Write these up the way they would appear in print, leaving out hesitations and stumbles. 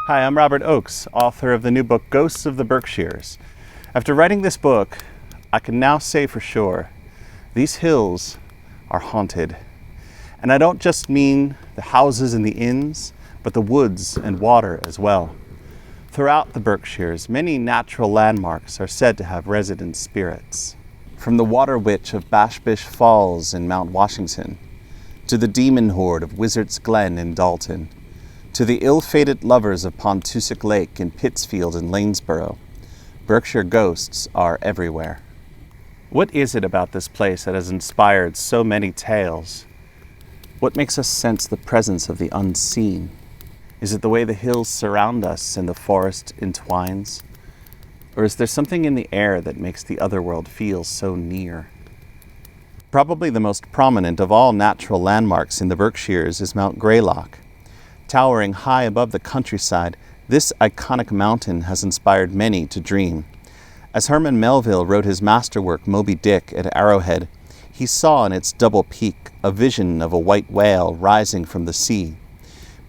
Hi, I'm Robert Oakes, author of the new book, Ghosts of the Berkshires. After writing this book, I can now say for sure, these hills are haunted. And I don't just mean the houses and the inns, but the woods and water as well. Throughout the Berkshires, many natural landmarks are said to have resident spirits. From the water witch of Bashbish Falls in Mount Washington, to the demon horde of Wizard's Glen in Dalton, to the ill-fated lovers of Pontusic Lake in Pittsfield and Lanesboro, Berkshire ghosts are everywhere. What is it about this place that has inspired so many tales? What makes us sense the presence of the unseen? Is it the way the hills surround us and the forest entwines? Or is there something in the air that makes the other world feel so near? Probably the most prominent of all natural landmarks in the Berkshires is Mount Greylock. Towering high above the countryside, this iconic mountain has inspired many to dream. As Herman Melville wrote his masterwork Moby Dick at Arrowhead, he saw in its double peak a vision of a white whale rising from the sea.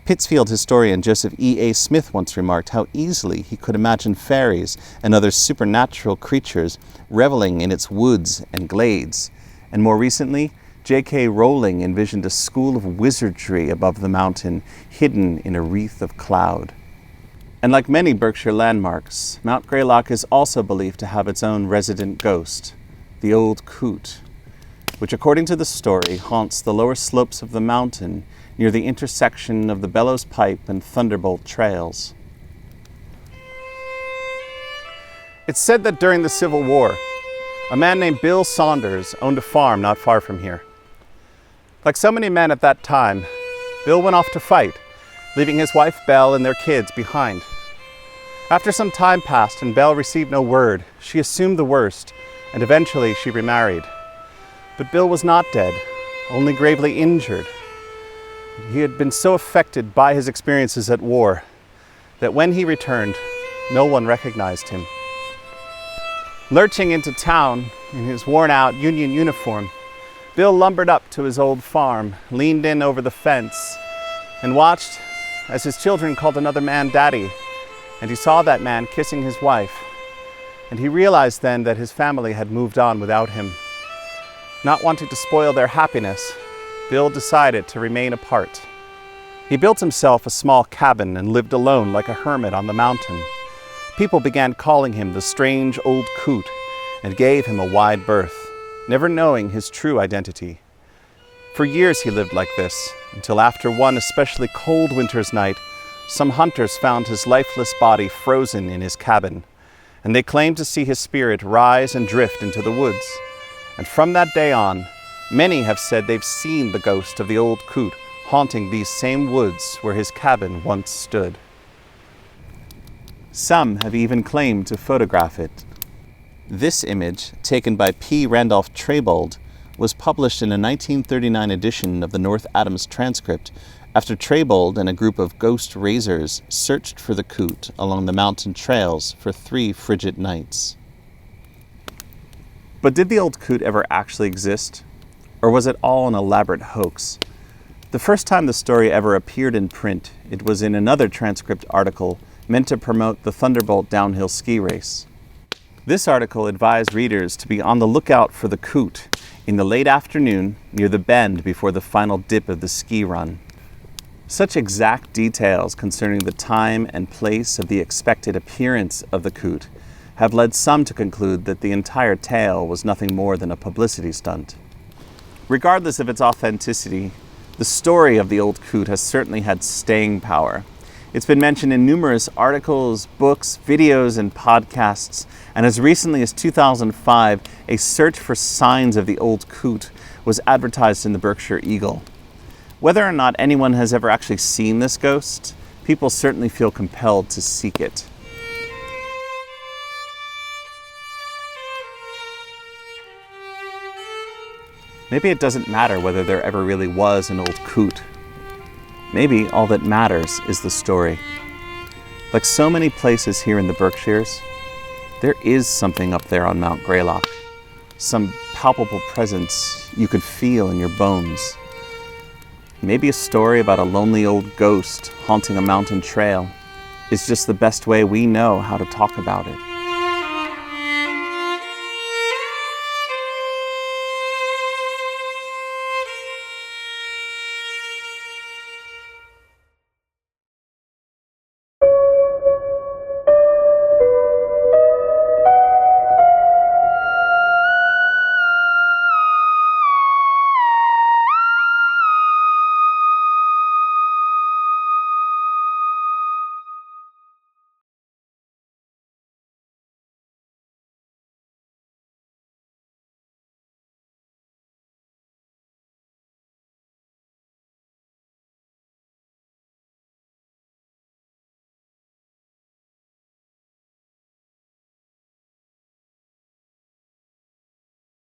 Pittsfield historian Joseph E.A. Smith once remarked how easily he could imagine fairies and other supernatural creatures reveling in its woods and glades. And more recently, J.K. Rowling envisioned a school of wizardry above the mountain, hidden in a wreath of cloud. And like many Berkshire landmarks, Mount Greylock is also believed to have its own resident ghost, the old Coot, which according to the story haunts the lower slopes of the mountain near the intersection of the Bellows Pipe and Thunderbolt trails. It's said that during the Civil War, a man named Bill Saunders owned a farm not far from here. Like so many men at that time, Bill went off to fight, leaving his wife Belle and their kids behind. After some time passed and Belle received no word, she assumed the worst, and eventually she remarried. But Bill was not dead, only gravely injured. He had been so affected by his experiences at war that when he returned, no one recognized him. Lurching into town in his worn-out Union uniform, Bill lumbered up to his old farm, leaned in over the fence, and watched as his children called another man daddy, and he saw that man kissing his wife, and he realized then that his family had moved on without him. Not wanting to spoil their happiness, Bill decided to remain apart. He built himself a small cabin and lived alone like a hermit on the mountain. People began calling him the strange old Coot and gave him a wide berth, never knowing his true identity. For years he lived like this, until after one especially cold winter's night, some hunters found his lifeless body frozen in his cabin, and they claimed to see his spirit rise and drift into the woods. And from that day on, many have said they've seen the ghost of the old Coot haunting these same woods where his cabin once stood. Some have even claimed to photograph it. This image, taken by P. Randolph Traybold, was published in a 1939 edition of the North Adams Transcript after Traybold and a group of ghost raisers searched for the Coot along the mountain trails for 3 frigid nights. But did the old Coot ever actually exist? Or was it all an elaborate hoax? The first time the story ever appeared in print, it was in another transcript article meant to promote the Thunderbolt downhill ski race. This article advised readers to be on the lookout for the Coot in the late afternoon near the bend before the final dip of the ski run. Such exact details concerning the time and place of the expected appearance of the Coot have led some to conclude that the entire tale was nothing more than a publicity stunt. Regardless of its authenticity, the story of the old Coot has certainly had staying power. It's been mentioned in numerous articles, books, videos, and podcasts, and as recently as 2005, a search for signs of the old Coot was advertised in the Berkshire Eagle. Whether or not anyone has ever actually seen this ghost, people certainly feel compelled to seek it. Maybe it doesn't matter whether there ever really was an old Coot. Maybe all that matters is the story. Like so many places here in the Berkshires, there is something up there on Mount Greylock. Some palpable presence you could feel in your bones. Maybe a story about a lonely old ghost haunting a mountain trail. is just the best way we know how to talk about it.